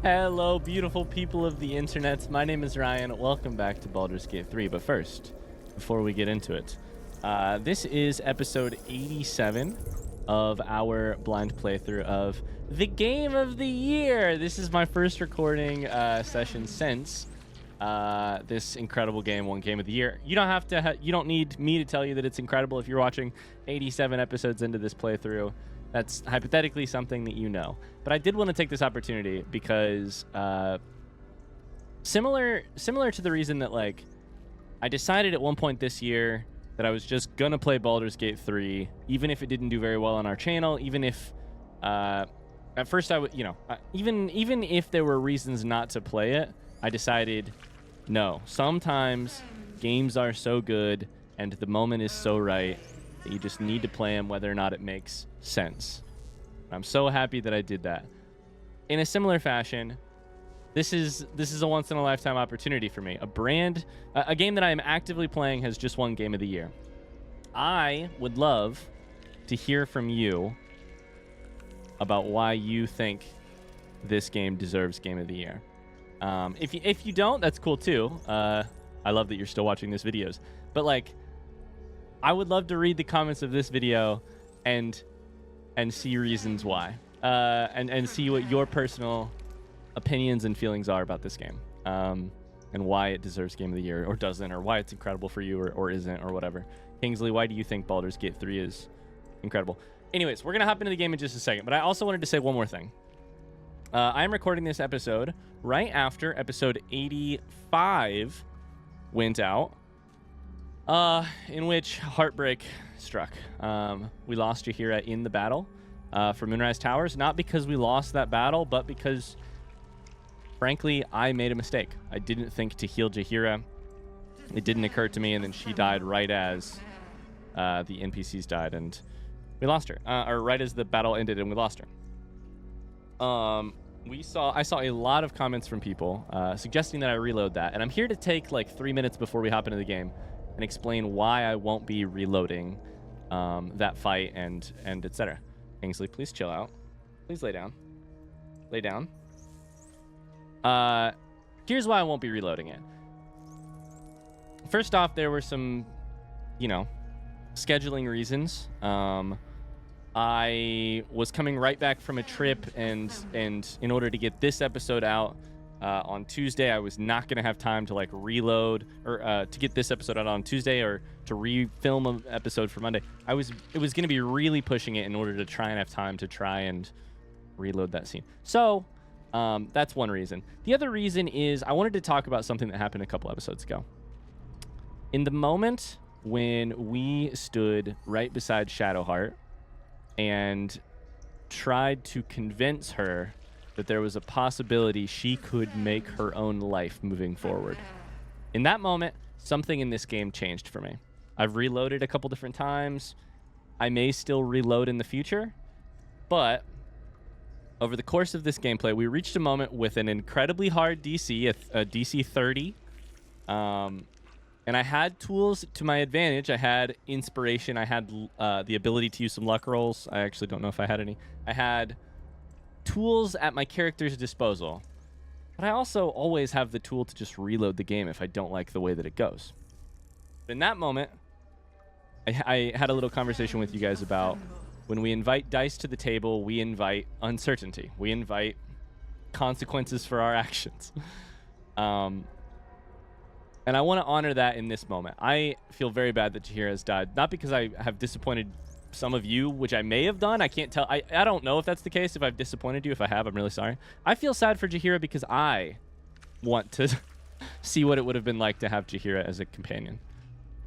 Hello, beautiful people of the internet. My name is Ryan. Welcome back to Baldur's Gate 3. But first, before we get into it, this is episode 87 of our blind playthrough of the Game of the Year. This is my first recording session since this incredible game won Game of the Year. You don't have to. You don't need me to tell you that it's incredible if you're watching 87 episodes into this playthrough. That's hypothetically something that you know. But I did want to take this opportunity because similar to the reason that like I decided at one point this year that I was just gonna play Baldur's Gate 3, even if it didn't do very well on our channel, even if at first I would, even if there were reasons not to play it, I decided no. Sometimes games are so good and the moment is so right that you just need to play them whether or not it makes sense. I'm so happy that I did that. In a similar fashion, this is a once in a lifetime opportunity for me. A game that I am actively playing has just won Game of the Year. I would love to hear from you about why you think this game deserves Game of the Year. If you don't, that's cool too. I love that you're still watching these videos. But like, I would love to read the comments of this video and see reasons why, and see what your personal opinions and feelings are about this game, and why it deserves Game of the Year or doesn't, or why it's incredible for you or isn't, or whatever. Kingsley, why do you think Baldur's Gate 3 is incredible? Anyways, we're gonna hop into the game in just a second, but I also wanted to say one more thing. I'm recording this episode right after episode 85 went out, in which heartbreak struck. We lost Jaheira in the battle for Moonrise Towers, not because we lost that battle, but because, frankly, I made a mistake. I didn't think to heal Jaheira. It didn't occur to me, and then she died right as the NPCs died, and we lost her. Or right as the battle ended, and we lost her. I saw a lot of comments from people suggesting that I reload that, and I'm here to take like 3 minutes before we hop into the game and explain why I won't be reloading that fight and etc. Kingsley, please chill out. Please lay down. Lay down. Here's why I won't be reloading it. First off, there were some, scheduling reasons. I was coming right back from a trip, and in order to get this episode out on Tuesday, I was not going to have time to like reload or to get this episode out on Tuesday or to refilm an episode for Monday. It was going to be really pushing it in order to try and have time to try and reload that scene. So that's one reason. The other reason is I wanted to talk about something that happened a couple episodes ago. In the moment when we stood right beside Shadowheart and tried to convince her that there was a possibility she could make her own life moving forward. In that moment, something in this game changed for me. I've reloaded a couple different times. I may still reload in the future, but over the course of this gameplay, we reached a moment with an incredibly hard DC, a DC 30. And I had tools to my advantage. I had inspiration. I had the ability to use some luck rolls. I actually don't know if I had any. I had tools at my character's disposal. But I also always have the tool to just reload the game if I don't like the way that it goes. But in that moment, I had a little conversation with you guys about when we invite dice to the table, we invite uncertainty. We invite consequences for our actions. And I want to honor that in this moment. I feel very bad that Jaheira has died. Not because I have disappointed some of you, which I may have done. I can't tell. I don't know if that's the case. If I've disappointed you, if I have, I'm really sorry. I feel sad for Jaheira because I want to see what it would have been like to have Jaheira as a companion.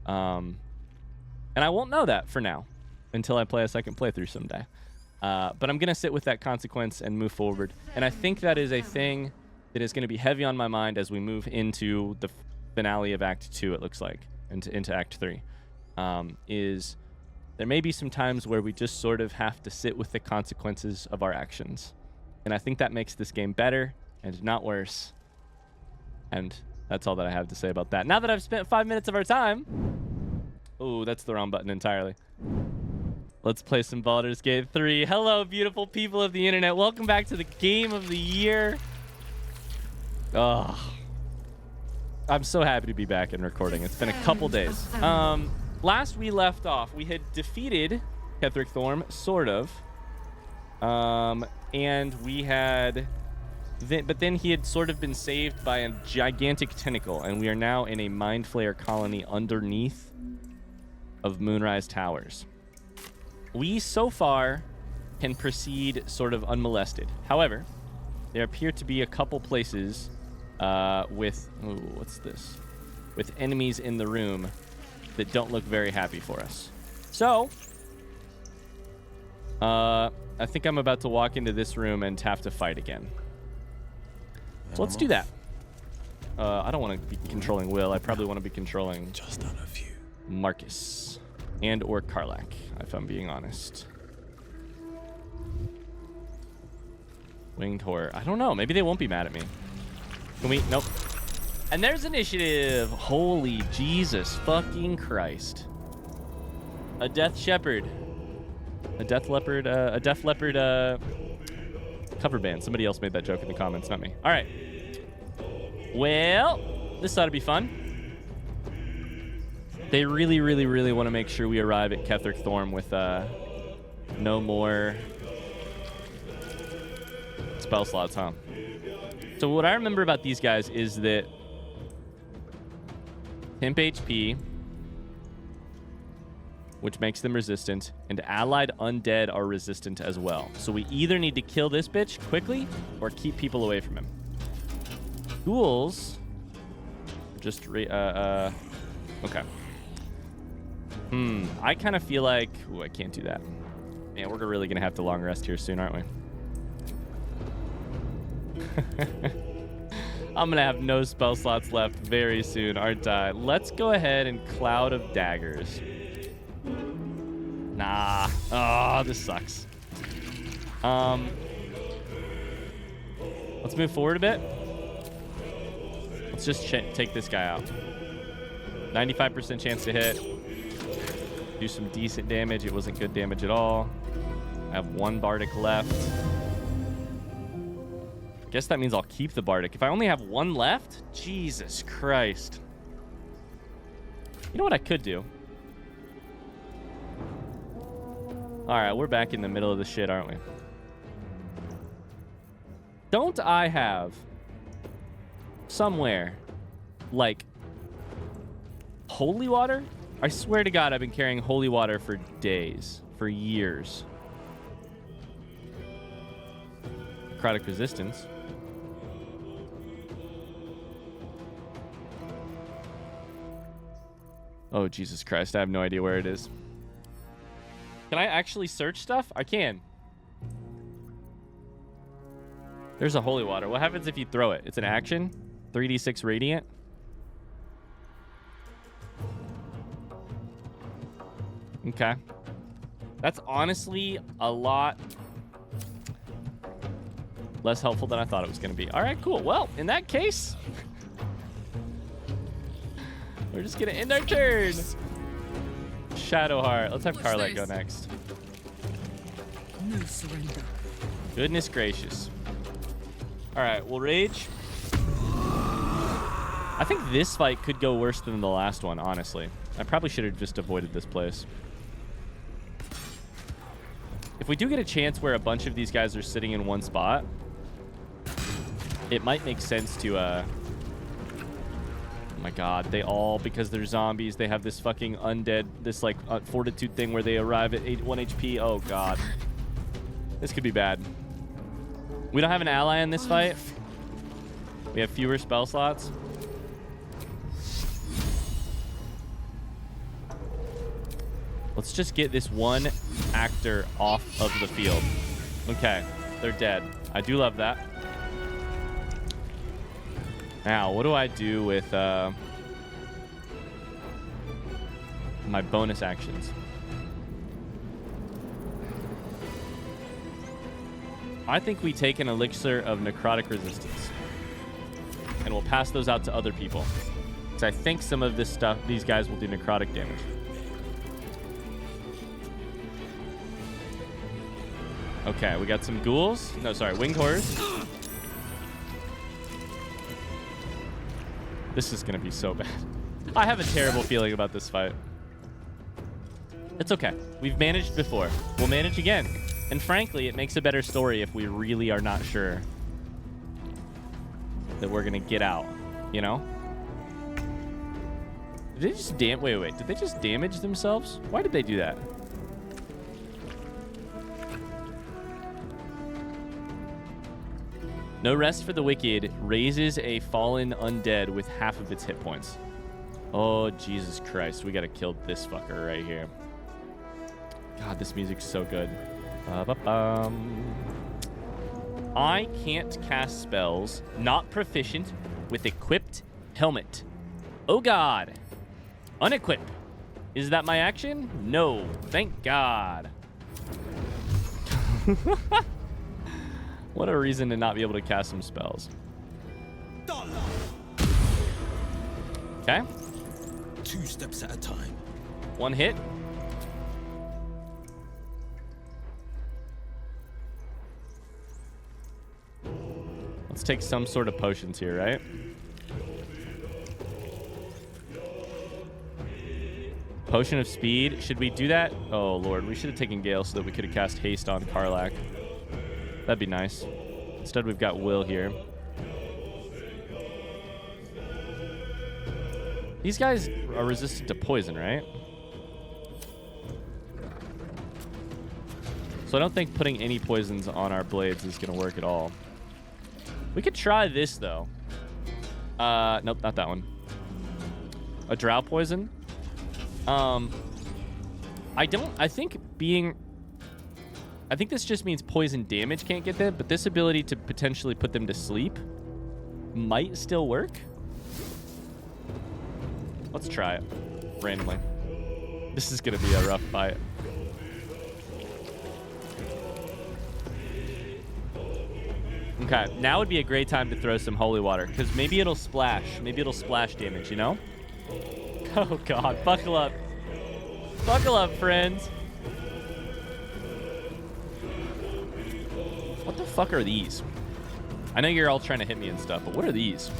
And I won't know that for now until I play a second playthrough someday. But I'm going to sit with that consequence and move forward. And I think that is a thing that is going to be heavy on my mind as we move into the finale of Act 2, it looks like, into Act 3, is there may be some times where we just sort of have to sit with the consequences of our actions. And I think that makes this game better and not worse. And that's all that I have to say about that. Now that I've spent 5 minutes of our time... Oh, that's the wrong button entirely. Let's play some Baldur's Gate 3. Hello, beautiful people of the internet. Welcome back to the Game of the Year. Ugh. I'm so happy to be back and recording. It's been a couple days. Last we left off, we had defeated Ketheric Thorm, sort of. And we had... but then he had sort of been saved by a gigantic tentacle, and we are now in a Mind Flayer colony underneath of Moonrise Towers. We, so far, can proceed sort of unmolested. However, there appear to be a couple places with... Ooh, what's this? With enemies in the room that don't look very happy for us. So, I think I'm about to walk into this room and have to fight again. So let's do that. I don't want to be controlling Will. I probably want to be controlling just on a few. Marcus and or Karlach, if I'm being honest. Winged Horror. I don't know. Maybe they won't be mad at me. Can we? Nope. And there's initiative. Holy Jesus fucking Christ. A Death Shepherd. A Death Leopard. A Death Leopard cover band. Somebody else made that joke in the comments, not me. All right. Well, this ought to be fun. They really, really, really want to make sure we arrive at Ketheric Thorm with no more spell slots, huh? So what I remember about these guys is that temp HP, which makes them resistant, and allied undead are resistant as well. So we either need to kill this bitch quickly or keep people away from him. Ghouls, just okay. I kind of feel like, ooh, I can't do that. Man, we're really gonna have to long rest here soon, aren't we? I'm gonna have no spell slots left very soon, aren't I? Let's go ahead and Cloud of Daggers. Nah. Oh, this sucks. Let's move forward a bit. Let's just take this guy out. 95% chance to hit. Do some decent damage. It wasn't good damage at all. I have one Bardic left. Guess that means I'll keep the Bardic. If I only have one left? Jesus Christ. You know what I could do? Alright, we're back in the middle of the shit, aren't we? Don't I have somewhere, like, holy water? I swear to God, I've been carrying holy water for days, for years. Necrotic resistance. Oh, Jesus Christ, I have no idea where it is. Can I actually search stuff? I can. There's a holy water. What happens if you throw it? It's an action? 3d6 radiant? Okay. That's honestly a lot less helpful than I thought it was going to be. All right, cool. Well, in that case, we're just going to end our turn. Shadowheart. Let's have Karlach go next. No surrender. Goodness gracious. All right, we'll rage. I think this fight could go worse than the last one, honestly. I probably should have just avoided this place. If we do get a chance where a bunch of these guys are sitting in one spot, it might make sense to, oh my God, they all, because they're zombies, they have this fucking undead, this like fortitude thing where they arrive at 1 HP. Oh God. This could be bad. We don't have an ally in this fight. We have fewer spell slots. Let's just get this one actor off of the field. Okay, they're dead. I do love that. Now, what do I do with my bonus actions? I think we take an elixir of necrotic resistance, and we'll pass those out to other people, because I think some of this stuff, these guys will do necrotic damage. Okay, we got some ghouls. No, sorry, winged horrors. This is going to be so bad. I have a terrible feeling about this fight. It's okay. We've managed before. We'll manage again. And frankly, it makes a better story if we really are not sure that we're going to get out, you know? Did they just wait. Did they just damage themselves? Why did they do that? No rest for the wicked raises a fallen undead with half of its hit points. Oh, Jesus Christ. We got to kill this fucker right here. God, this music's so good. I can't cast spells not proficient with equipped helmet. Oh, God. Unequip. Is that my action? No. Thank God. What a reason to not be able to cast some spells. Okay. 2 steps at a time. 1 hit. Let's take some sort of potions here, right? Potion of speed. Should we do that? Oh, Lord. We should have taken Gale so that we could have cast haste on Karlach. That'd be nice. Instead, we've got Will here. These guys are resistant to poison, right? So I don't think putting any poisons on our blades is going to work at all. We could try this, though. Nope, not that one. A drow poison. I think this just means poison damage can't get them, but this ability to potentially put them to sleep might still work. Let's try it randomly. This is going to be a rough fight. Okay, now would be a great time to throw some holy water, because maybe it'll splash. Maybe it'll splash damage, you know? Oh, God. Buckle up. Buckle up, friends. What the fuck are these? I know you're all trying to hit me and stuff, but what are these?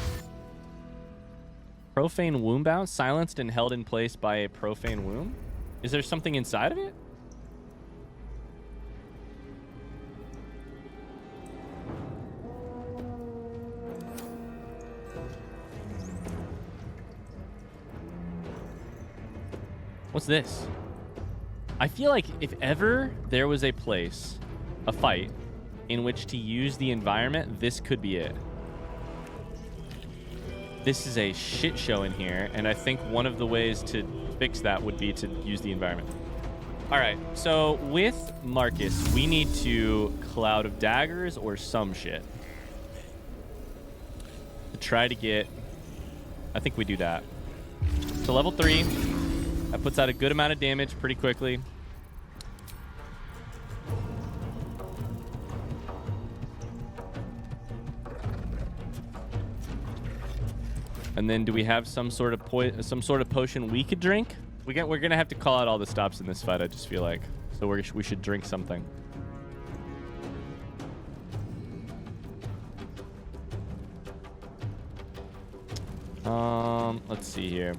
Profane womb bound, silenced and held in place by a profane womb? Is there something inside of it? What's this? I feel like if ever there was a place, a fight, in which to use the environment, this could be it. This is a shit show in here, and I think one of the ways to fix that would be to use the environment. All right, so with Marcus, we need to Cloud of Daggers or some shit to try to get, I think we do that. So level 3, that puts out a good amount of damage pretty quickly. And then do we have some sort of potion we could drink? We're gonna have to call out all the stops in this fight, I just feel like. So we should drink something. Let's see here.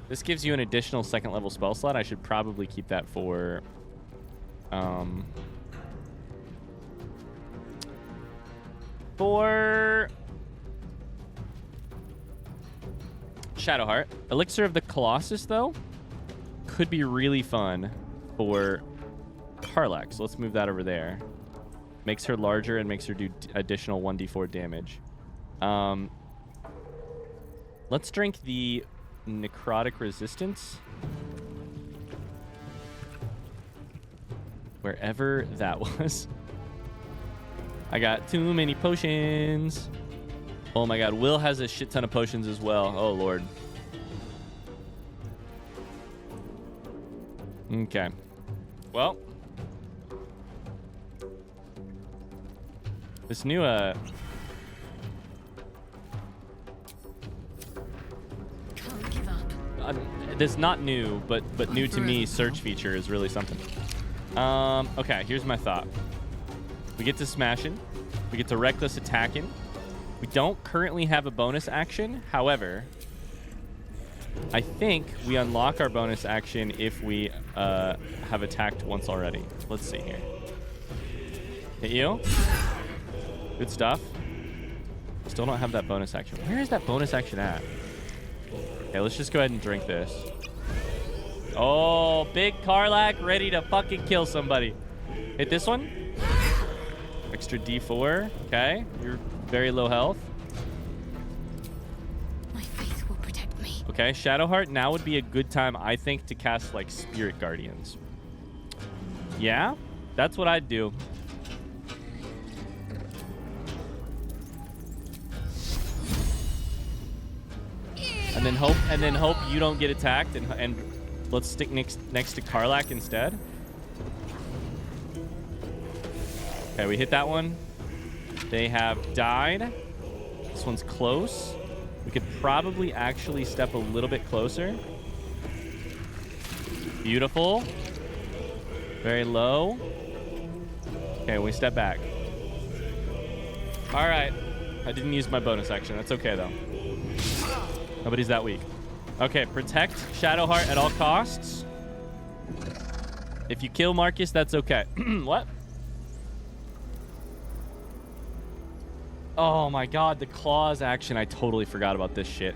This gives you an additional 2nd level spell slot. I should probably keep that for Shadowheart. Elixir of the Colossus, though, could be really fun for Karlach. So let's move that over there. Makes her larger and makes her do additional 1d4 damage. Let's drink the Necrotic Resistance. Wherever that was. I got too many potions. Oh my God, Will has a shit ton of potions as well. Oh Lord. Okay. Well. This new, Can't give up. this not new, but new to me search feature is really something. Okay, here's my thought. We get to smashing. We get to reckless attacking. We don't currently have a bonus action. However, I think we unlock our bonus action if we have attacked once already. Let's see here. Hit you. Good stuff. Still don't have that bonus action. Where is that bonus action at? Okay, let's just go ahead and drink this. Oh, big Karlach ready to fucking kill somebody. Hit this one. Extra D4. Okay, you're very low health. My faith will protect me. Okay, Shadowheart, now would be a good time, I think, to cast, like, Spirit Guardians. Yeah, that's what I'd do. And then hope you don't get attacked, and let's stick next to Karlach instead. Okay, we hit that one. They have died. This one's close. We could probably actually step a little bit closer. Beautiful. Very low. Okay, we step back. All right. I didn't use my bonus action. That's okay, though. Nobody's that weak. Okay, protect Shadowheart at all costs. If you kill Marcus, that's okay. What? Oh my god, the claws action. I totally forgot about this shit.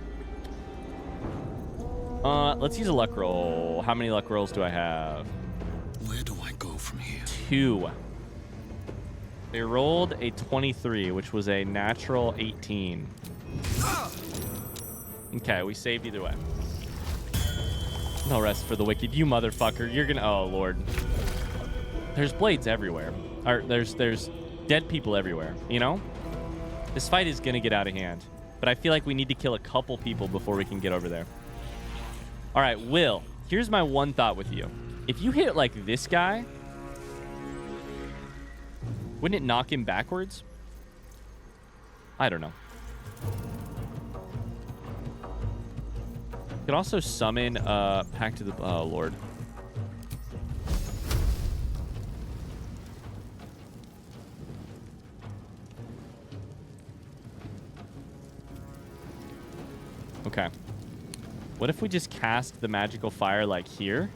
Let's use a luck roll. How many luck rolls do I have? Where do I go from here? 2. They rolled a 23, which was a natural 18. Okay, we saved either way. No rest for the wicked. You motherfucker. You're gonna... Oh, Lord. There's blades everywhere. Or there's dead people everywhere, you know? This fight is gonna get out of hand. But I feel like we need to kill a couple people before we can get over there. All right, Will. Here's my one thought with you. If you hit, like, this guy... Wouldn't it knock him backwards? I don't know. Could also summon Pact to the... Oh, Lord. Okay. What if we just cast the magical fire, like, here?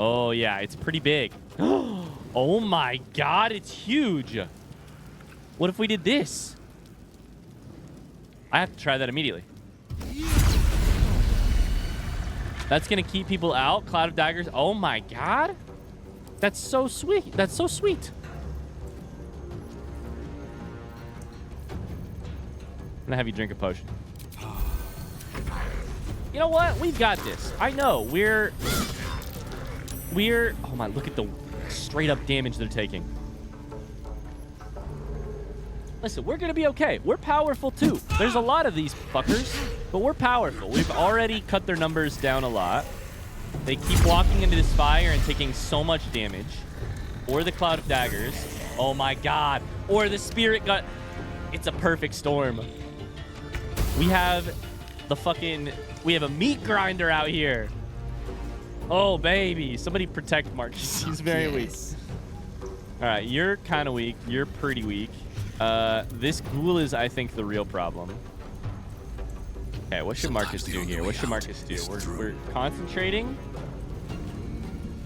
Oh, yeah. It's pretty big. Oh, my God. It's huge. What if we did this? I have to try that immediately. That's going to keep people out. Cloud of Daggers. Oh, my God. That's so sweet. That's so sweet. I'm going to have you drink a potion. You know what? We've got this. I know. We're... Oh, my. Look at the straight up damage they're taking. Listen, we're going to be okay. We're powerful, too. There's a lot of these fuckers, but we're powerful. We've already cut their numbers down a lot. They keep walking into this fire and taking so much damage. Or the Cloud of Daggers. Oh, my God. Or the Spirit Gut. It's a perfect storm. We have the fucking... We have a meat grinder out here. Oh, baby. Somebody protect Marcus. He's very weak. All right, you're kind of weak. You're pretty weak. This ghoul is, I think, the real problem. Okay, what should Marcus do here? What should Marcus do? We're concentrating,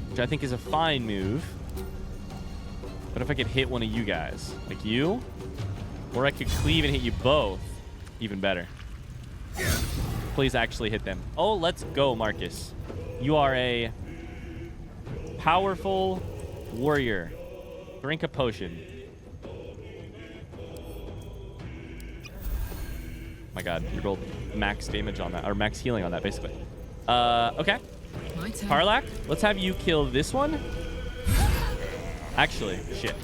which I think is a fine move. What if I could hit one of you guys? Like you? Or I could cleave and hit you both. Even better. Please actually hit them. Oh, let's go, Marcus. You are a powerful warrior. Drink a potion. My God, you rolled max damage on that, or max healing on that, basically. Okay. Karlach, let's have you kill this one. Actually, shit.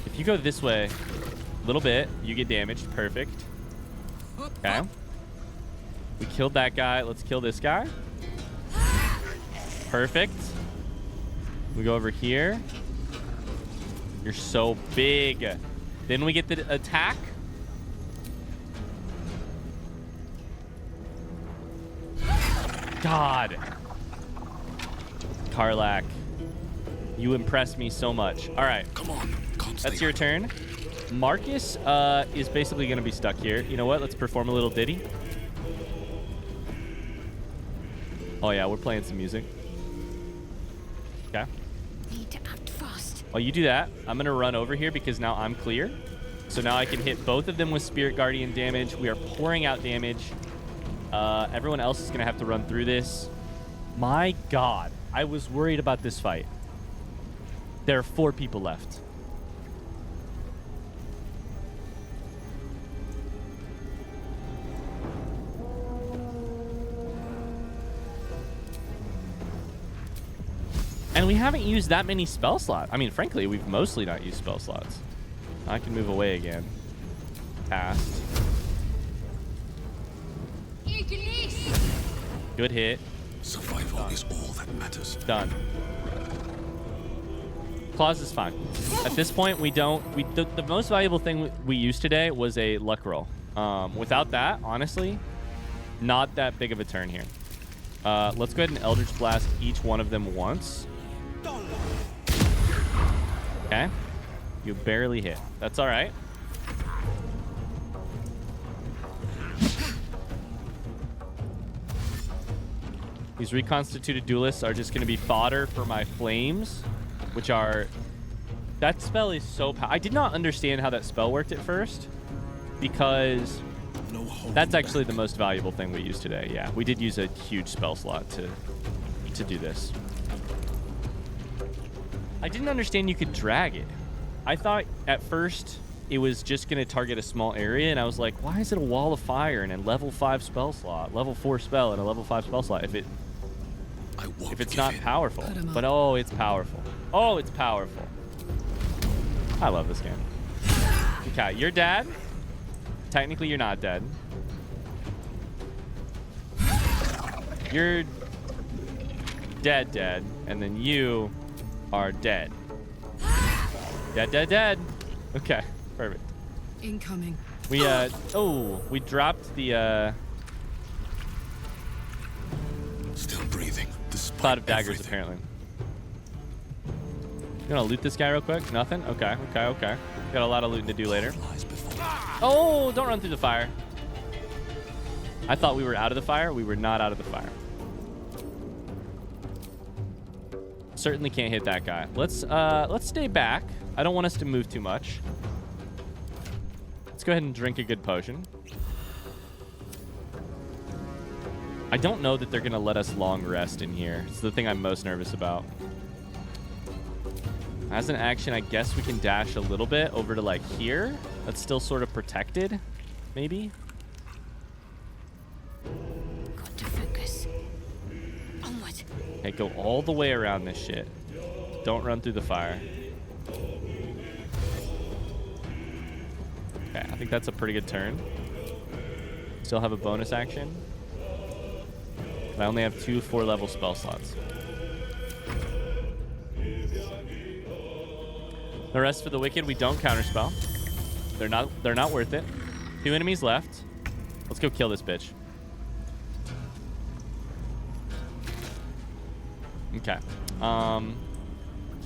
If you go this way a little bit, you get damaged. Perfect. Okay. We killed that guy. Let's kill this guy. Perfect. We go over here. You're so big. Then we get the attack. God. Karlak. You impress me so much. All right. Come on. Can't That's stay your idle. turn. Marcus is basically going to be stuck here. You know what? Let's perform a little ditty. Oh, yeah. We're playing some music. Okay. Need to act fast. While you do that, I'm going to run over here because now I'm clear. So now I can hit both of them with Spirit Guardian damage. We are pouring out damage. Everyone else is going to have to run through this. My God. I was worried about this fight. There are 4 people left. And we haven't used that many spell slots. I mean, frankly, we've mostly not used spell slots. I can move away again. Cast. Good hit. Survival is all that matters. Done. Claws is fine. At this point, the most valuable thing we used today was a luck roll. Without that, honestly, not that big of a turn here. Let's go ahead and Eldritch Blast each one of them once. Okay. You barely hit. That's all right. These reconstituted duelists are just going to be fodder for my flames, which are... That spell is so powerful. I did not understand how that spell worked at first, because that's actually the most valuable thing we used today. Yeah, we did use a huge spell slot to do this. I didn't understand you could drag it. I thought at first it was just going to target a small area, and I was like, why is it a wall of fire and a level 5 spell slot, level 4 spell and a level 5 spell slot if it's not powerful? But oh, it's powerful. Oh, it's powerful. I love this game. Okay, you're dead. Technically, you're not dead. You're dead, and then you are dead. Dead. Okay, perfect. Incoming. We we dropped the Still breathing. Despite cloud of daggers everything. apparently. You gonna loot this guy real quick? Nothing? Okay. Got a lot of looting to do later. Flies before. Oh, don't run through the fire. I thought we were out of the fire. We were not out of the fire. Certainly can't hit that guy. Let's stay back. I don't want us to move too much. Let's go ahead and drink a good potion. I don't know that they're gonna let us long rest in here. It's the thing I'm most nervous about. As an action, I guess we can dash a little bit over to like here. That's still sort of protected, maybe. Got to focus. Onward. Okay, go all the way around this shit. Don't run through the fire. Okay, I think that's a pretty good turn. Still have a bonus action. But I only have 2 4-level spell slots. The rest for the wicked, we don't counterspell. They're not worth it. 2 enemies left. Let's go kill this bitch. Okay.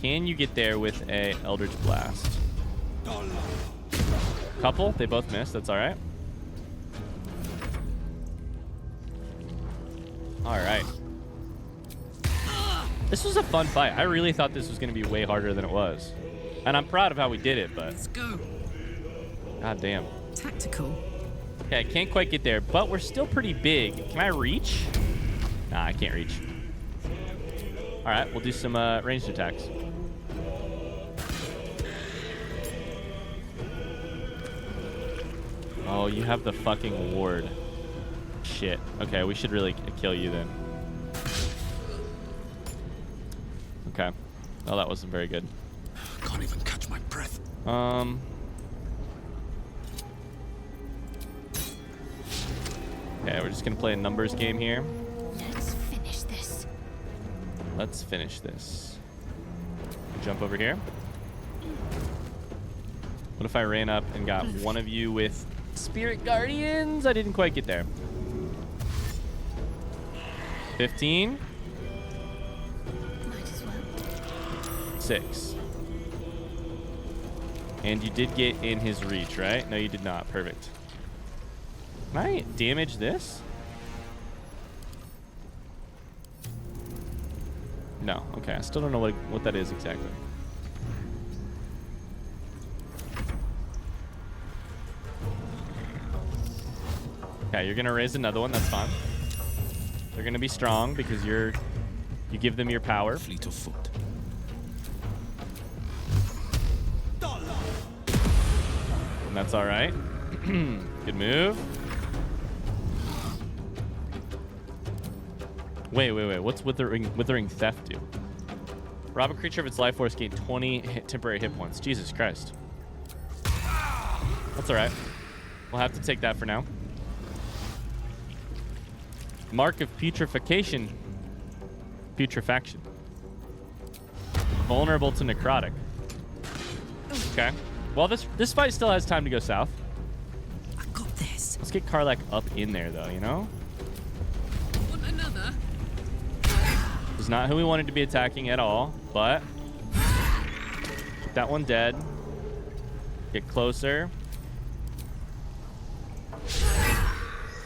Can you get there with a Eldritch Blast? Couple. They both missed. That's all right. All right. This was a fun fight. I really thought this was going to be way harder than it was. And I'm proud of how we did it, but... Let's go. God damn. Tactical. Okay, I can't quite get there, but we're still pretty big. Can I reach? Nah, I can't reach. All right, we'll do some ranged attacks. Oh, you have the fucking ward. Shit. Okay, we should really kill you then. Okay. Oh, that wasn't very good. Can't even catch my breath. Okay, we're just gonna play a numbers game here. Let's finish this. Let's finish this. Jump over here. What if I ran up and got one of you with Spirit Guardians? I didn't quite get there. 15. Might as well. 6. And you did get in his reach, right? No, you did not. Perfect. Can I damage this? No. Okay, I still don't know what that is exactly. Okay, you're gonna raise another one. That's fine. They're gonna be strong because you give them your power. Fleet of foot. And that's all right. Good move. Wait. What's withering theft do? Rob a creature of its life force, gain 20 temporary hit points. Jesus Christ. That's all right. We'll have to take that for now. Mark of putrefaction. Putrefaction. Vulnerable to necrotic. Okay. Well, this fight still has time to go south. I got this. Let's get Karlak up in there, though, you know? Want another? It's not who we wanted to be attacking at all, but... Get that one dead. Get closer.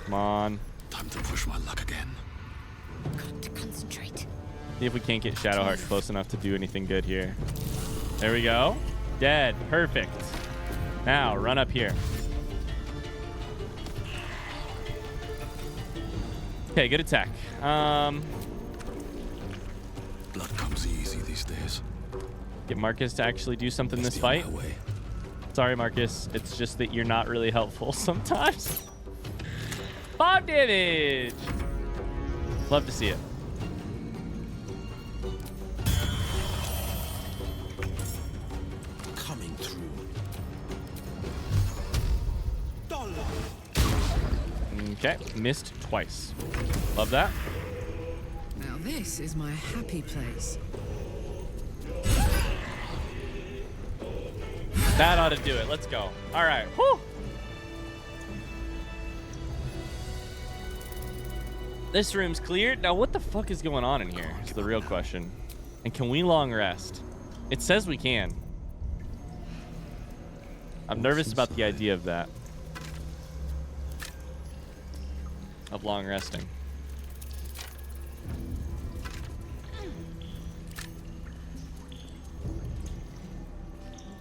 Come on. Time to push my luck again. Got to concentrate. See if we can't get Shadowheart close enough to do anything good here. There we go. Dead. Perfect. Now, run up here. Okay, good attack. Blood comes easy these days. Get Marcus to actually do something this Still fight. my way. Sorry, Marcus. It's just that you're not really helpful sometimes. 5 damage. Love to see it. Coming through. Okay, missed twice. Love that. Now this is my happy place. That ought to do it. Let's go. All right. Whew. This room's cleared. Now, what the fuck is going on in here? Is the real question. And can we long rest? It says we can. I'm nervous about the idea of that. Of long resting.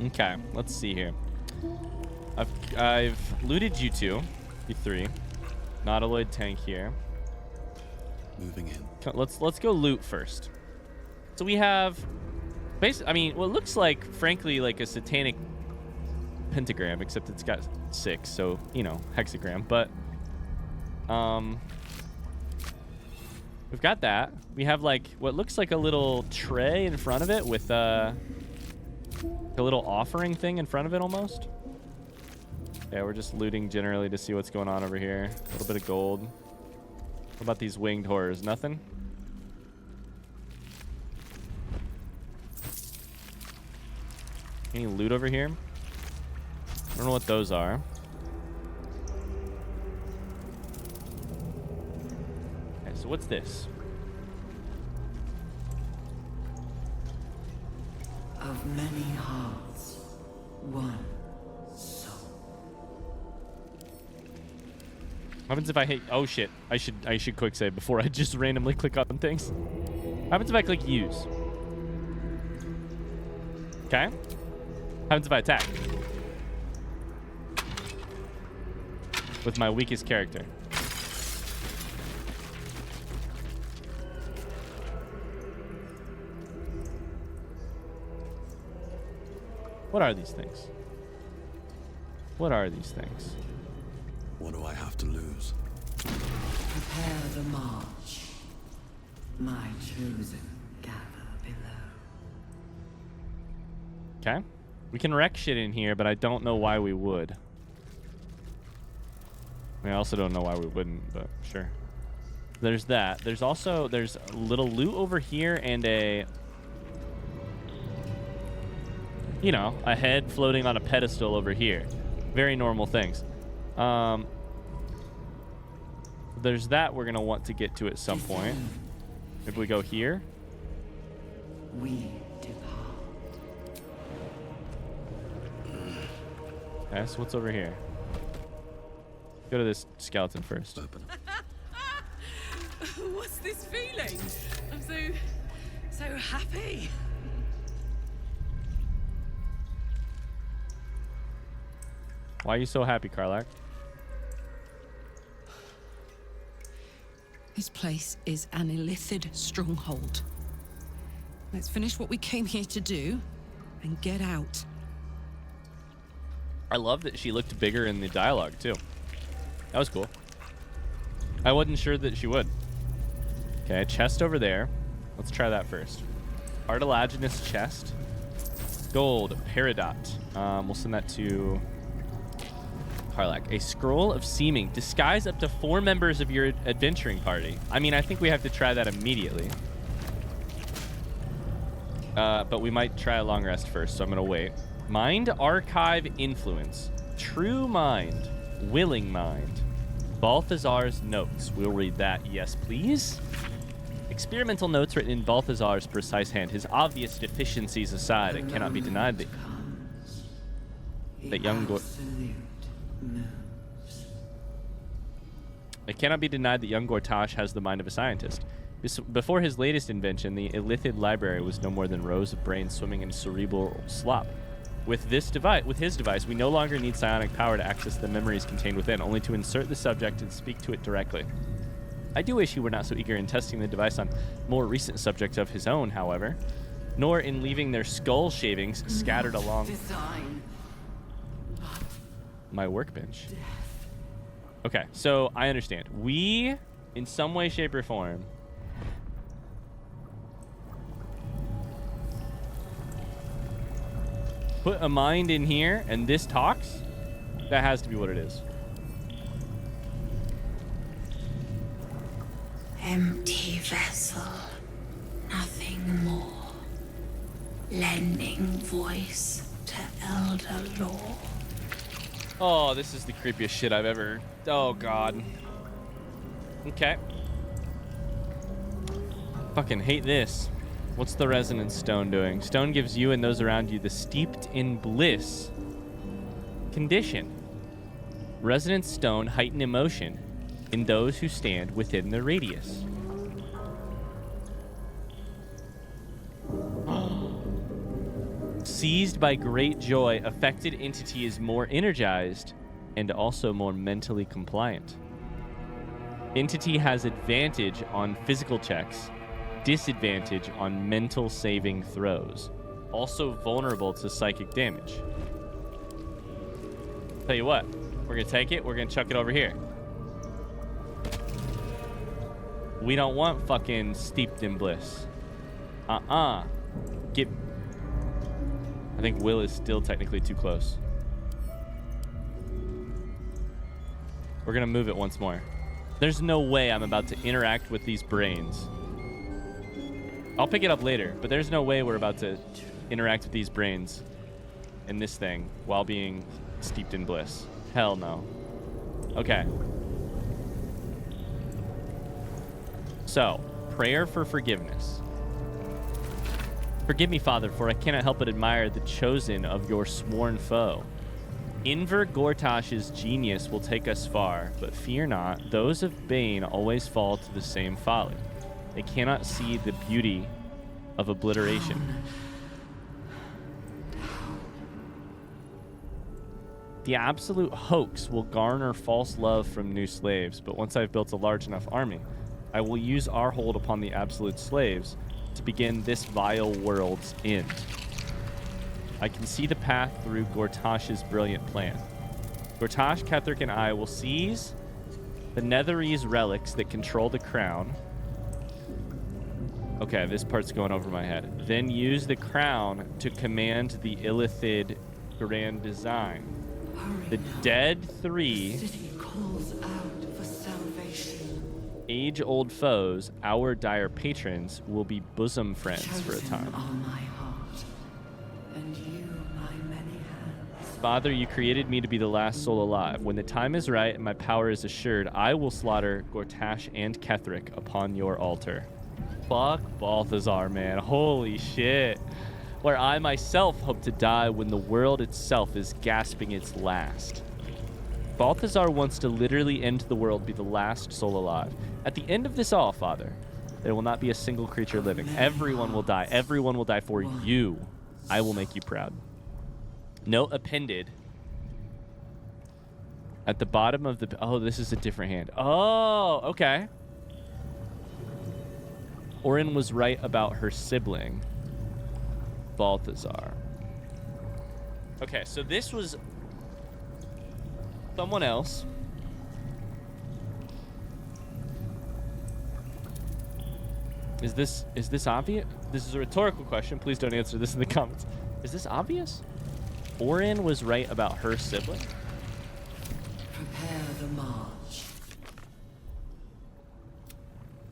Okay, let's see here. I've looted you two. You three. Nautiloid tank here. Moving in. Let's go loot first. So we have basically, I mean, what looks like, frankly, like a satanic pentagram, except it's got 6, so, you know, hexagram. But we've got that. We have like what looks like a little tray in front of it with a little offering thing in front of it almost. Yeah, we're just looting generally to see what's going on over here. A little bit of gold. What about these winged horrors? Nothing? Any loot over here? I don't know what those are. Okay, so what's this? Of many hearts, one soul. What happens if I hit? Oh shit! I should quick save before I just randomly click on things. What happens if I click use? Okay. What happens if I attack? With my weakest character. What are these things? What are these things? What do I have to lose? Prepare the march. My chosen gather below. Okay. We can wreck shit in here, but I don't know why we would. I mean, I also don't know why we wouldn't, but sure. There's that. There's also, there's a little loot over here and a, you know, a head floating on a pedestal over here. Very normal things. there's that we're going to want to get to at some point. If we go here. We depart. Okay, so what's over here? Go to this skeleton first. Open. What's this feeling? I'm so happy. Why are you so happy, Karlak? This place is an illithid stronghold. Let's finish what we came here to do and get out. I love that she looked bigger in the dialogue, too. That was cool. I wasn't sure that she would. Okay, chest over there. Let's try that first. Cartilaginous chest. Gold, peridot. We'll send that to Karlak. A scroll of seeming. Disguise up to 4 members of your adventuring party. I mean, I think we have to try that immediately. But we might try a long rest first, so I'm going to wait. Mind Archive Influence. True Mind. Willing Mind. Balthazar's Notes. We'll read that. Yes, please. Experimental notes written in Balthazar's precise hand. His obvious deficiencies aside, it cannot be denied that young It cannot be denied that young Gortash has the mind of a scientist. Before his latest invention, the illithid library was no more than rows of brains swimming in cerebral slop. With his device, we no longer need psionic power to access the memories contained within, only to insert the subject and speak to it directly. I do wish he were not so eager in testing the device on more recent subjects of his own, however, nor in leaving their skull shavings scattered along my workbench. Okay, so I understand. We, in some way, shape, or form, put a mind in here, and this talks? That has to be what it is. Empty vessel, nothing more. Lending voice to elder law. Oh, this is the creepiest shit I've ever... Oh, God. Okay. Fucking hate this. What's the resonance stone doing? Stone gives you and those around you the steeped in bliss condition. Resonance stone heighten emotion in those who stand within the radius. Seized by great joy, affected entity is more energized and also more mentally compliant. Entity has advantage on physical checks, disadvantage on mental saving throws. Also vulnerable to psychic damage. Tell you what, we're gonna take it, we're gonna chuck it over here. We don't want fucking steeped in bliss. Get... I think Will is still technically too close. We're gonna move it once more. There's no way I'm about to interact with these brains. I'll pick it up later, but there's no way we're about to interact with these brains in this thing while being steeped in bliss. Hell no. Okay. So, prayer for forgiveness. Forgive me, Father, for I cannot help but admire the chosen of your sworn foe. Inver Gortash's genius will take us far, but fear not, those of Bane always fall to the same folly. They cannot see the beauty of obliteration. The absolute hoax will garner false love from new slaves, but once I've built a large enough army, I will use our hold upon the absolute slaves to begin this vile world's end. I can see the path through Gortash's brilliant plan. Gortash, Ketherick, and I will seize the Netherese relics that control the crown. Okay, this part's going over my head. Then use the crown to command the illithid grand design. The dead 3 age-old foes, our dire patrons, will be bosom friends for a time. Are my heart, and you my many hands. Father, you created me to be the last soul alive. When the time is right and my power is assured, I will slaughter Gortash and Ketheric upon your altar. Fuck Balthazar, man. Holy shit. Where I myself hope to die when the world itself is gasping its last. Balthazar wants to literally end the world, be the last soul alive. At the end of this all, Father, there will not be a single creature living. Everyone will die. Everyone will die for you. I will make you proud. Note appended at the bottom of the... Oh, this is a different hand. Oh, okay. Orin was right about her sibling, Balthazar. Okay, so this was someone else. Is this obvious? This is a rhetorical question. Please don't answer this in the comments. Is this obvious? Orin was right about her sibling? Prepare the march.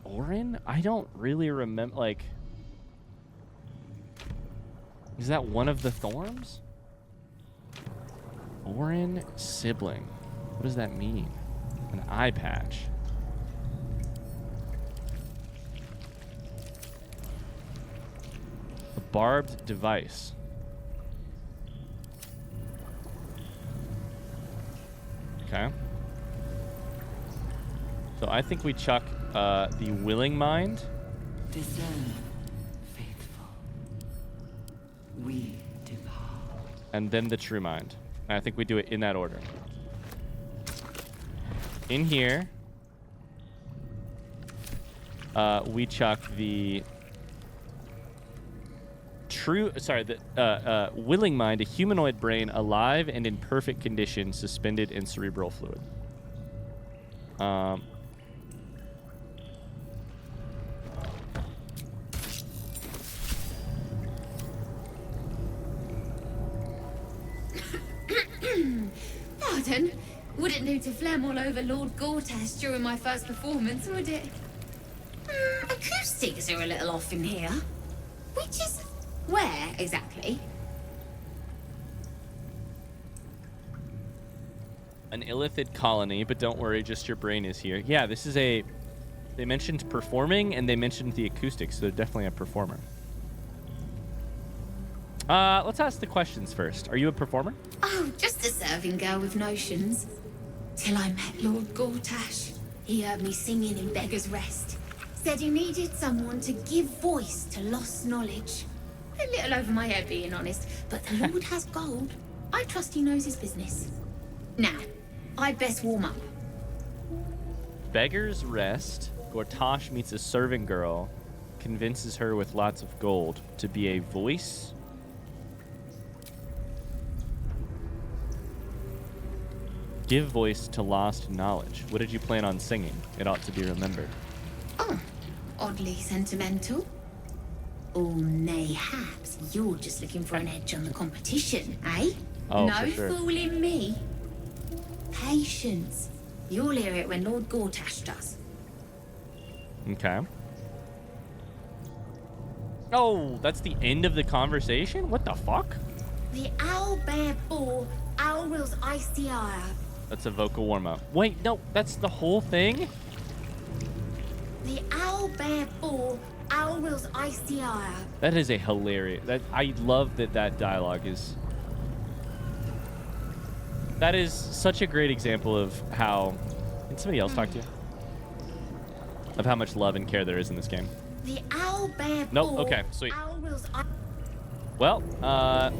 Orin? I don't really remember, like... Is that one of the Thorns? Orin sibling. What does that mean? An eye patch. A barbed device. Okay. So I think we chuck the willing mind. Discern, faithful. We depart. And then the true mind. And I think we do it in that order. In here, we chuck the willing mind, a humanoid brain, alive and in perfect condition, suspended in cerebral fluid. Pardon? Wouldn't do to phlegm all over Lord Gortash during my first performance, would it? Acoustics are a little off in here. Which is... where, exactly? An illithid colony, but don't worry, just your brain is here. Yeah, this is a... They mentioned performing, and they mentioned the acoustics, so they're definitely a performer. Let's ask the questions first. Are you a performer? Oh, just a serving girl with notions. Till I met Lord Gortash. He heard me singing in Beggar's Rest. Said he needed someone to give voice to lost knowledge. A little over my head, being honest, but the Lord has gold. I trust he knows his business. Now, I'd best warm up. Beggar's Rest. Gortash meets a serving girl, convinces her with lots of gold to be a voice. Give voice to lost knowledge. What did you plan on singing? It ought to be remembered. Oh, oddly sentimental. Or mayhaps you're just looking for an edge on the competition, eh? Oh, no for sure. fooling me. Patience. You'll hear it when Lord Gortash does. Okay. Oh, that's the end of the conversation? What the fuck? The owl bear boar, owl wills icy ire. That's a vocal warm-up. Wait, no, that's the whole thing? The owl bear boar, owl wills icy ire. That is a hilarious... I love that dialogue is... That is such a great example of how... Can somebody else talk to you? Of how much love and care there is in this game. The owl bear Nope, boar, okay, sweet. owl wills icy. Well, No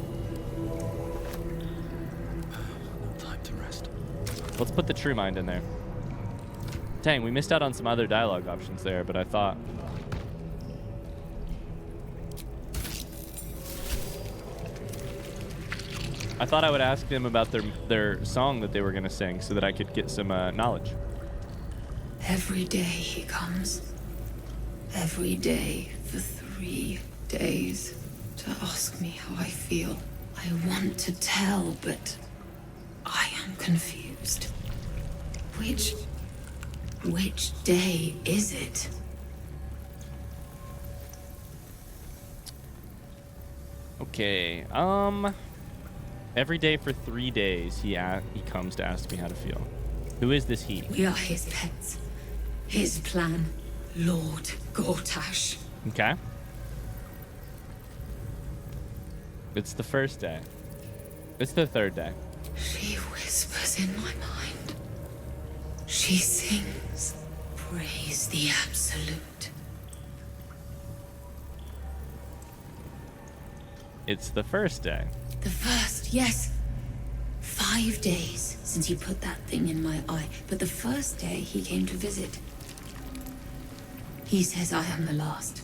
time to rest. let's put the true mind in there. Dang, we missed out on some other dialogue options there, but I thought... I would ask them about their song that they were going to sing so that I could get some knowledge. Every day he comes. Every day for 3 days to ask me how I feel. I want to tell, but I am confused. Which day is it? Okay, Every day for 3 days, he comes to ask me how to feel. Who is this he? We are his pets. His plan, Lord Gortash. Okay. It's the first day. It's the third day. She whispers in my mind. She sings, praise the Absolute. It's the first day. The first, yes. 5 days since you put that thing in my eye, but the first day he came to visit. He says I am the last,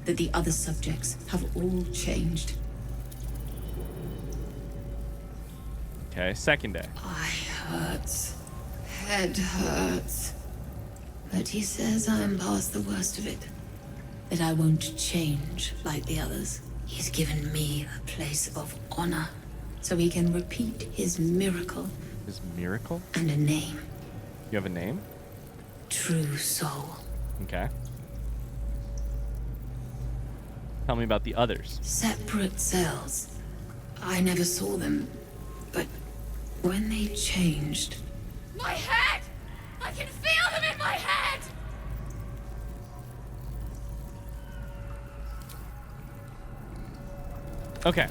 that the other subjects have all changed. Okay, second day. Eye hurts, head hurts. But he says I am past the worst of it, that I won't change like the others. He's given me a place of honor, so he can repeat his miracle. His miracle? And a name. You have a name? True Soul. Okay. Tell me about the others. Separate cells. I never saw them, but when they changed... My head! I can feel them in my head! Okay.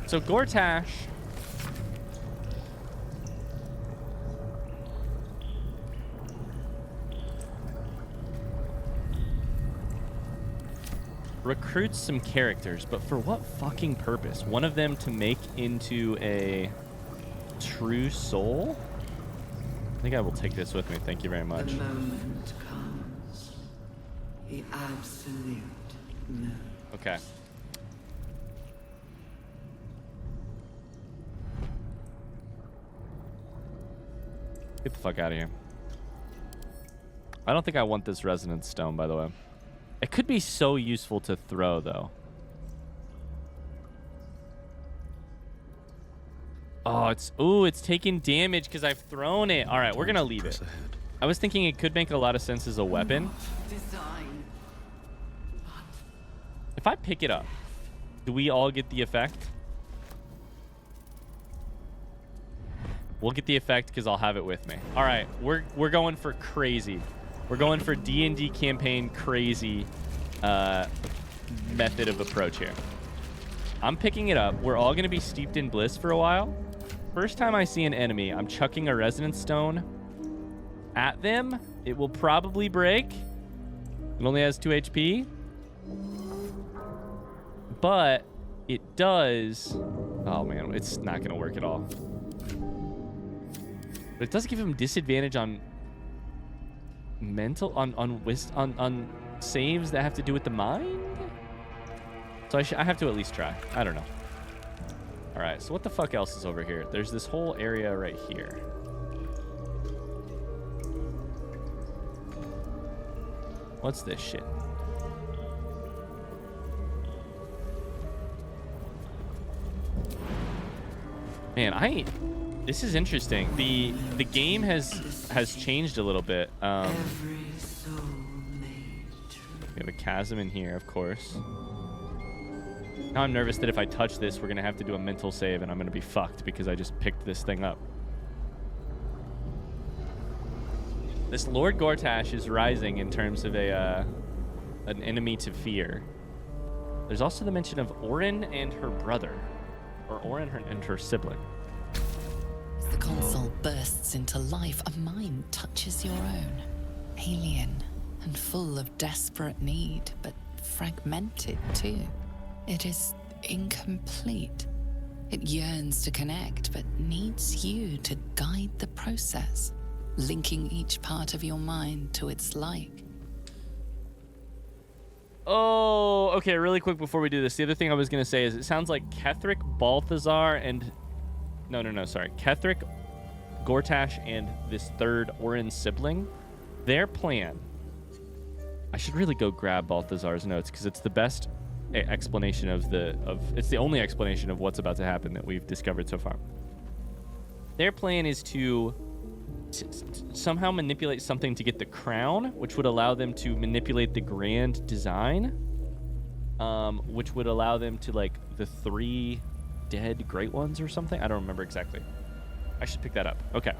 So Gortash recruits some characters, but for what fucking purpose? One of them to make into a true soul? I think I will take this with me. Thank you very much. The moment comes. The absolute no. Okay. Get the fuck out of here. I don't think I want this resonance stone, by the way. It could be so useful to throw, though. Oh, it's taking damage because I've thrown it. All right, we're gonna leave it. I was thinking it could make a lot of sense as a weapon. Design. If I pick it up, do we all get the effect? We'll get the effect because I'll have it with me. All right, we're going for crazy. We're going for D&D campaign crazy method of approach here. I'm picking it up. We're all going to be steeped in bliss for a while. First time I see an enemy, I'm chucking a resonance stone at them. It will probably break. It only has 2 HP. But it does... Oh, man. It's not going to work at all. But it does give him disadvantage on mental... On saves that have to do with the mind? So I have to at least try. I don't know. All right, so what the fuck else is over here? There's this whole area right here. What's this shit? Man, this is interesting. The game has changed a little bit. Every soul made true. We have a chasm in here, of course. Now I'm nervous that if I touch this, we're going to have to do a mental save, and I'm going to be fucked because I just picked this thing up. This Lord Gortash is rising in terms of an enemy to fear. There's also the mention of Orin and her brother. Or Orin and her sibling. As the console bursts into life, a mind touches your own. Alien and full of desperate need, but fragmented too. It is incomplete. It yearns to connect, but needs you to guide the process, linking each part of your mind to its like. Oh, okay, really quick before we do this. The other thing I was going to say is it sounds like Ketheric, Balthazar, and... No, sorry. Ketheric, Gortash, and this third Orin sibling, their plan... I should really go grab Balthazar's notes because it's the best explanation it's the only explanation of what's about to happen that we've discovered so far. Their plan is to somehow manipulate something to get the crown, which would allow them to manipulate the grand design, which would allow them to, like, the 3 dead great ones or something. I don't remember exactly. I should pick that up. Okay.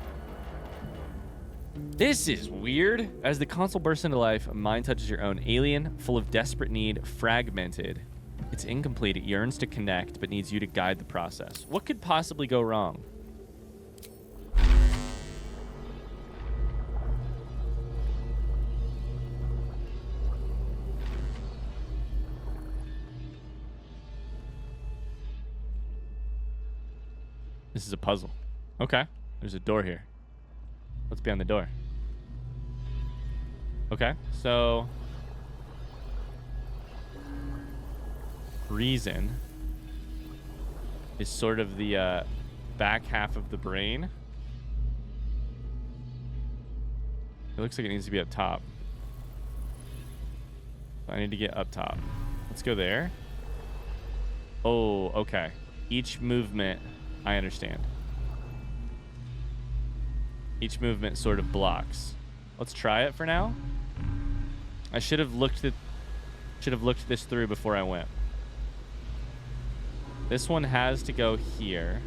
This is weird. As the console bursts into life, a mind touches your own. Alien, full of desperate need, fragmented. It's incomplete. It yearns to connect, but needs you to guide the process. What could possibly go wrong? This is a puzzle. Okay. There's a door here. What's behind the door? Okay. So... reason is sort of the back half of the brain. It looks like it needs to be up top. I need to get up top. Let's go there. Oh, okay. Each movement... I understand. Each movement sort of blocks. Let's try it for now. I should have looked this through before I went. This one has to go here.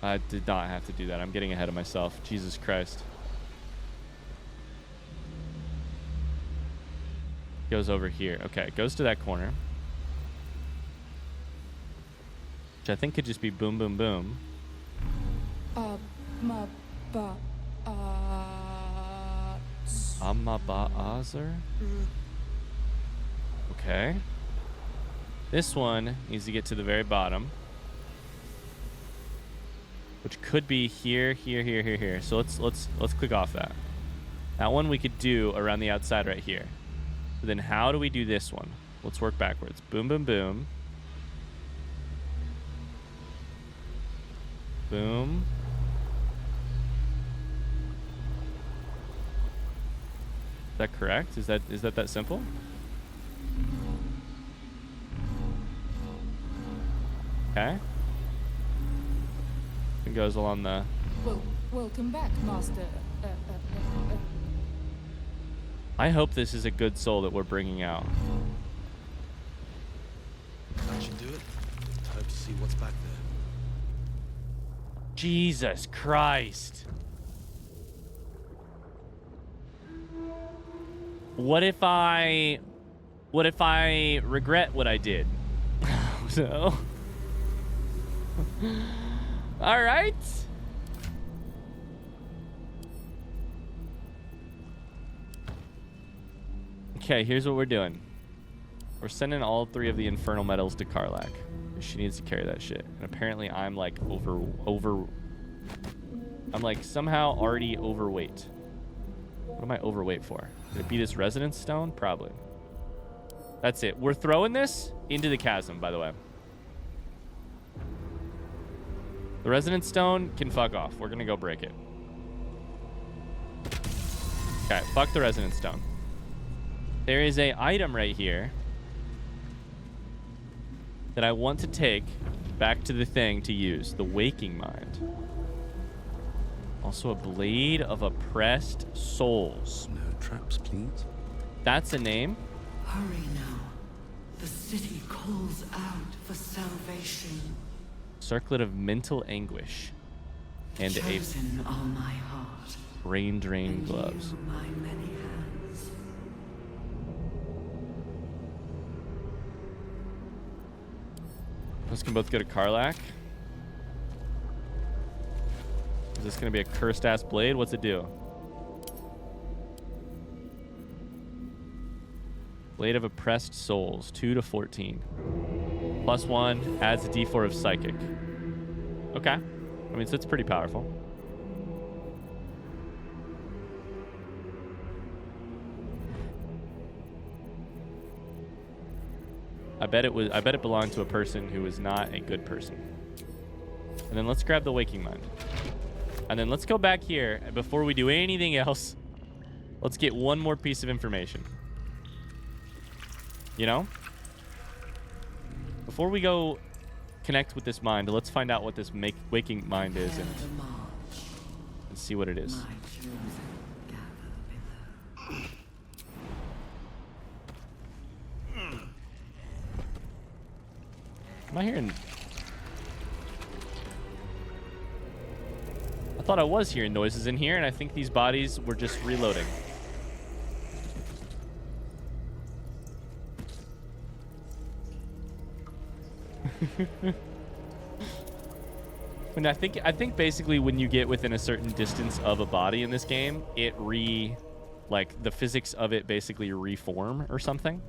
I did not have to do that. I'm getting ahead of myself. Jesus Christ. Goes over here. Okay, it goes to that corner. Which I think could just be boom, boom, boom. Amaba'azer? Okay. This one needs to get to the very bottom. Which could be here, here, here, here, here. So let's click off that. That one we could do around the outside right here. But then how do we do this one? Let's work backwards. Boom, boom, boom. Boom. Is that correct? Is that simple? Okay. It goes along the... Well, welcome back, Master. I hope this is a good soul that we're bringing out. That should do it. Time to see what's back there. Jesus Christ. What if I regret what I did? So... all right. Okay, here's what we're doing. We're sending all 3 of the infernal metals to Karlach. She needs to carry that shit. And apparently I'm like I'm like somehow already overweight. What am I overweight for? Could it be this resonance stone? Probably. That's it. We're throwing this into the chasm, by the way. The resonance stone can fuck off. We're gonna go break it. Okay, fuck the resonance stone. There is a item right here that I want to take back to the thing to use. The waking mind. Also a blade of oppressed souls. No traps, please. That's a name. Hurry now. The city calls out for salvation. Circlet of mental anguish. And Chosen are my heart. brain drain And gloves. you my many hands. Those can both go to Karlach. Is this gonna be a cursed ass blade? What's it do? Blade of oppressed souls, 2 to 14. +1 adds a d4 of psychic. Okay. I mean, so it's pretty powerful. I bet it belonged to a person who was not a good person. And then let's grab the waking mind. And then let's go back here, and before we do anything else, let's get one more piece of information. You know? Before we go connect with this mind, let's find out what this waking mind is Ere the march, and see what it is. my chosen gather Am I hearing... I thought I was hearing noises in here, and I think these bodies were just reloading. And I think basically when you get within a certain distance of a body in this game, it like the physics of it basically reform or something.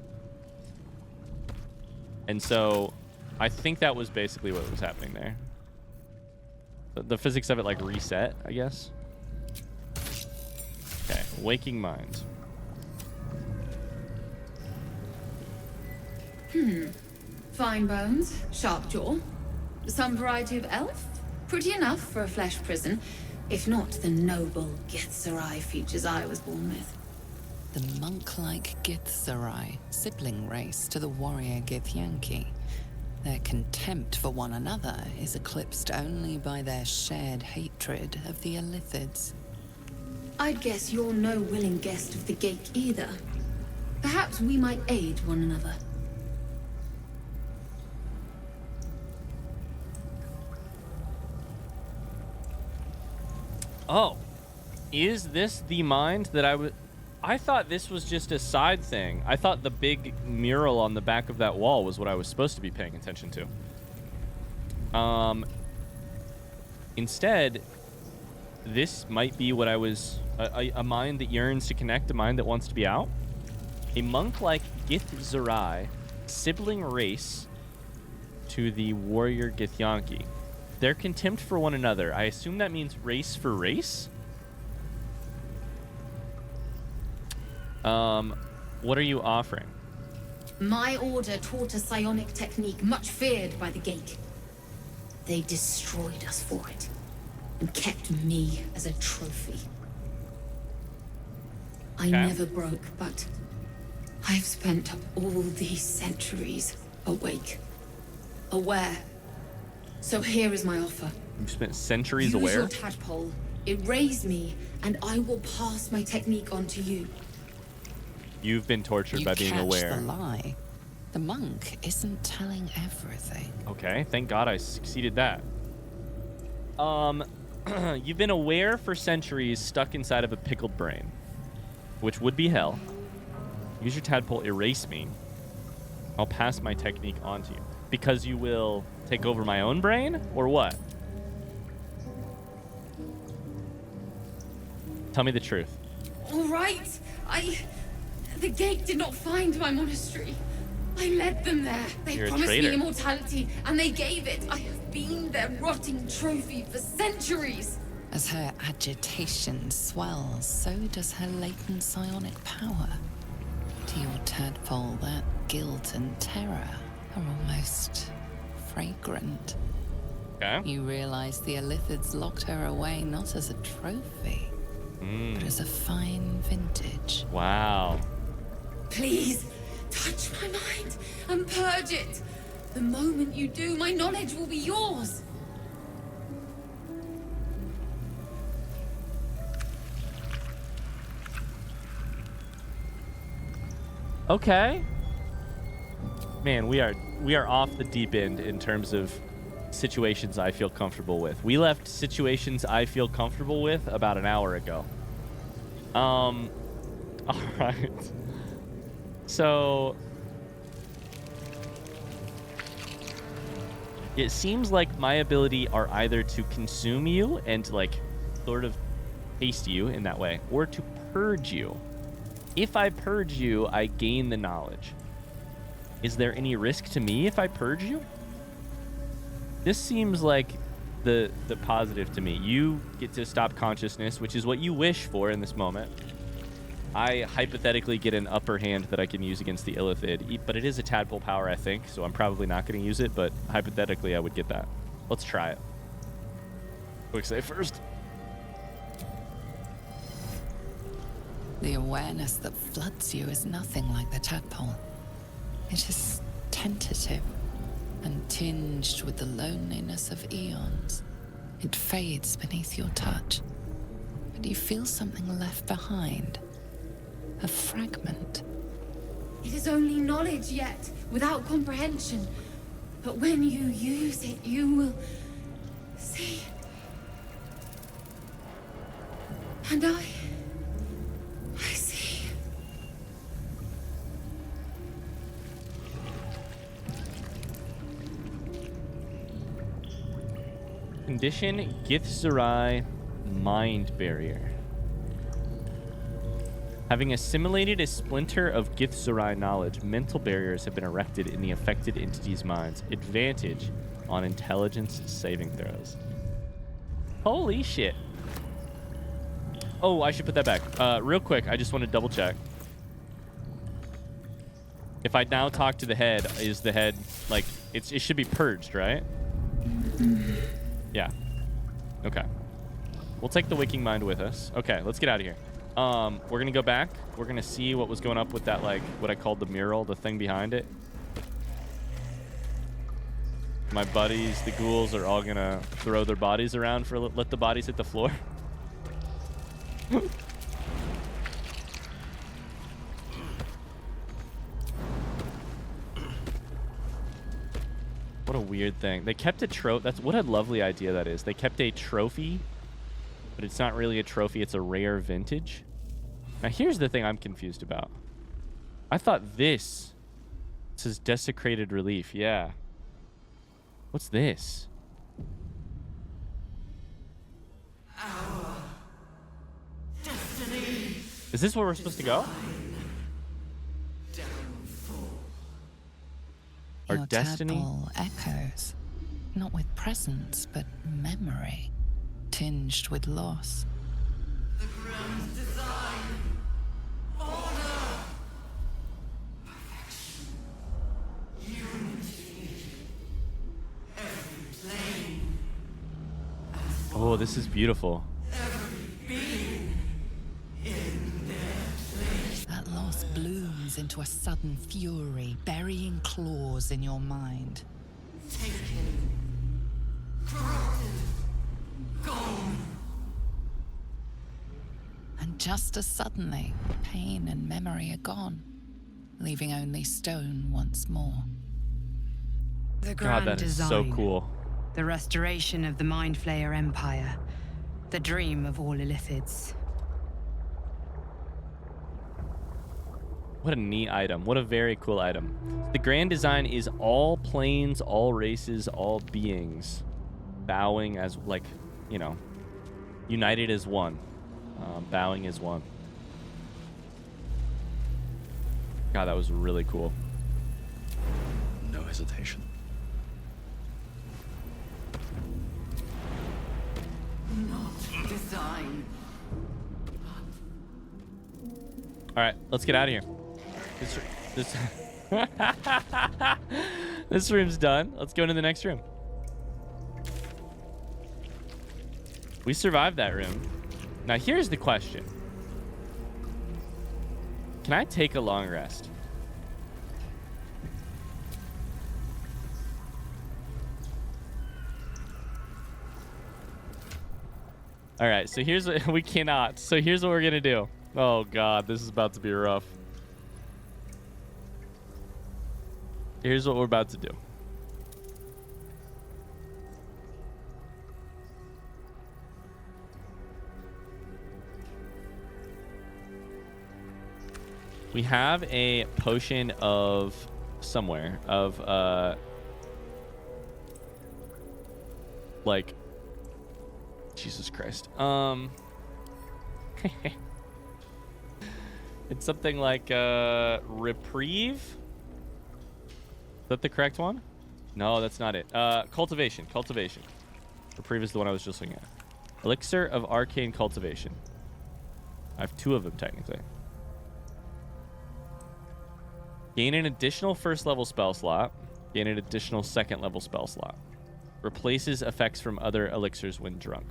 And so I think that was basically what was happening there. The physics of it like reset, I guess. Okay, waking mind. Fine bones, sharp jaw, some variety of elf. Pretty enough for a flesh prison, if not the noble Githzerai features I was born with. The monk-like Githzerai, sibling race to the warrior Githyanki. Their contempt for one another is eclipsed only by their shared hatred of the Illithids. I'd guess you're no willing guest of the Gate either. Perhaps we might aid one another. Oh, is this the mind that I thought this was just a side thing. I thought the big mural on the back of that wall was what I was supposed to be paying attention to. Instead, this might be what I was... A mind that yearns to connect, a mind that wants to be out. A monk like Githzerai, sibling race to the warrior Githyanki. Their contempt for one another. I assume that means race for race? What are you offering? My order taught a psionic technique much feared by the Gate. They destroyed us for it, and kept me as a trophy. I never broke, but I've spent all these centuries awake, aware. So here is my offer. You've spent centuries Use aware? your tadpole. It raised me, and I will pass my technique on to you. You've been tortured by being aware. You catch the lie. The monk isn't telling everything. Okay, thank God I succeeded that. You've been aware for centuries, stuck inside of a pickled brain, which would be hell. Use your tadpole, erase me. I'll pass my technique on to you. Because you will take over my own brain, or what? Tell me the truth. All right. The Gate did not find my monastery. I led them there. They You're a promised traitor. me immortality, and they gave it. I have been their rotting trophy for centuries. As her agitation swells, so does her latent psionic power. To your tadpole, that guilt and terror are almost fragrant. Okay. You realize the Illithids locked her away not as a trophy, but as a fine vintage. Wow. Please, touch my mind and purge it. The moment you do, my knowledge will be yours. Okay. Man, we are off the deep end in terms of situations I feel comfortable with. We left situations I feel comfortable with about an hour ago. All right. So it seems like my ability are either to consume you and to like sort of taste you in that way, or to purge you. If I purge you, I gain the knowledge. Is there any risk to me if I purge you? This seems like the positive to me. You get to stop consciousness, which is what you wish for in this moment. I hypothetically get an upper hand that I can use against the Illithid, but it is a tadpole power, I think, so I'm probably not going to use it, but hypothetically I would get that. Let's try it. Quick save first. The awareness that floods you is nothing like the tadpole. It is tentative and tinged with the loneliness of eons. It fades beneath your touch, but you feel something left behind. A fragment. It is only knowledge yet, without comprehension. But when you use it, you will see. And I see. Condition Githzerai Mind Barrier. Having assimilated a splinter of Githzerai knowledge, mental barriers have been erected in the affected entity's minds. Advantage on intelligence saving throws. Holy shit. Oh, I should put that back. Real quick, I just want to double check. If I now talk to the head, is the head, like, it should be purged, right? Yeah. Okay. We'll take the waking mind with us. Okay, let's get out of here. We're gonna go back. We're gonna see what was going up with that, like, what I called the mural, the thing behind it. My buddies, the ghouls, are all gonna throw their bodies around for let the bodies hit the floor. What a weird thing. They kept a trophy. That's what a lovely idea that is. They kept a trophy, but it's not really a trophy. It's a rare vintage. Now, here's the thing I'm confused about. I thought this says desecrated relief. Yeah. What's this? Our destiny. Is this where we're supposed to go? Downfall. Our Your destiny? tadpole echoes, not with presence, but memory, tinged with loss. The grand design. Order. Perfection. Unity. Every plane. Oh, this is beautiful. Every being in their place. That loss blooms into a sudden fury, burying claws in your mind. Taken. Corrupted. Gone. And just as suddenly, pain and memory are gone, leaving only stone once more. The God, grand that is design. so cool. The restoration of the Mind Flayer Empire. The dream of all Illithids. What a neat item. What a very cool item. The grand design is all planes, all races, all beings bowing as, like, you know, united as one. Bowing as one. God, that was really cool. No hesitation. Not design. All right, let's get out of here. This this room's done. Let's go into the next room. We survived that room. Now here's the question. Can I take a long rest? All right, so here's what we cannot. So here's what we're gonna do. Oh God, this is about to be rough. Here's what we're about to do. We have a potion of somewhere of like Jesus Christ. It's something like reprieve. Is that the correct one? No, that's not it. Cultivation. Reprieve is the one I was just looking at. Elixir of arcane cultivation. I have 2 of them technically. Gain an additional first level spell slot. Gain an additional second level spell slot. Replaces effects from other elixirs when drunk.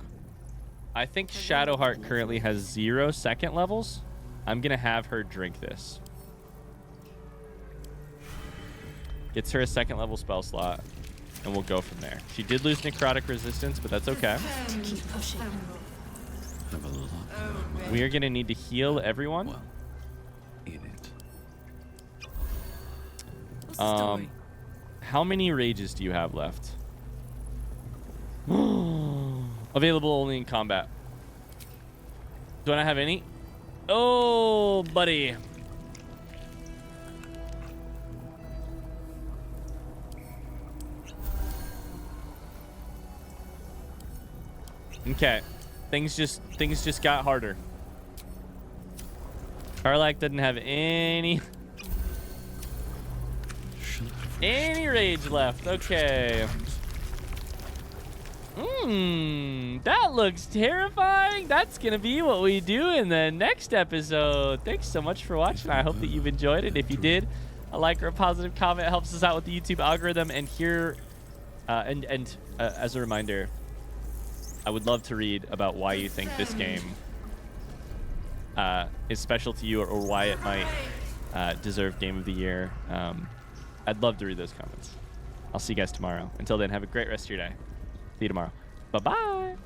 I think Shadowheart currently has 0 second levels. I'm going to have her drink this. Gets her a second level spell slot, and we'll go from there. She did lose necrotic resistance, but that's okay. Keep pushing. Have a look. We are going to need to heal everyone. Well, in it. How many rages do you have left? Available only in combat. Do I not have any? Oh, buddy. Okay. Things just got harder. Karlak doesn't have any rage left. Okay. That looks terrifying. That's gonna be what we do in the next episode. Thanks so much for watching. I hope that you've enjoyed it. If you did, a like or a positive comment helps us out with the YouTube algorithm. And here, as a reminder, I would love to read about why you think this game is special to you, or why it might deserve Game of the Year. I'd love to read those comments. I'll see you guys tomorrow. Until then, have a great rest of your day. See you tomorrow. Bye-bye.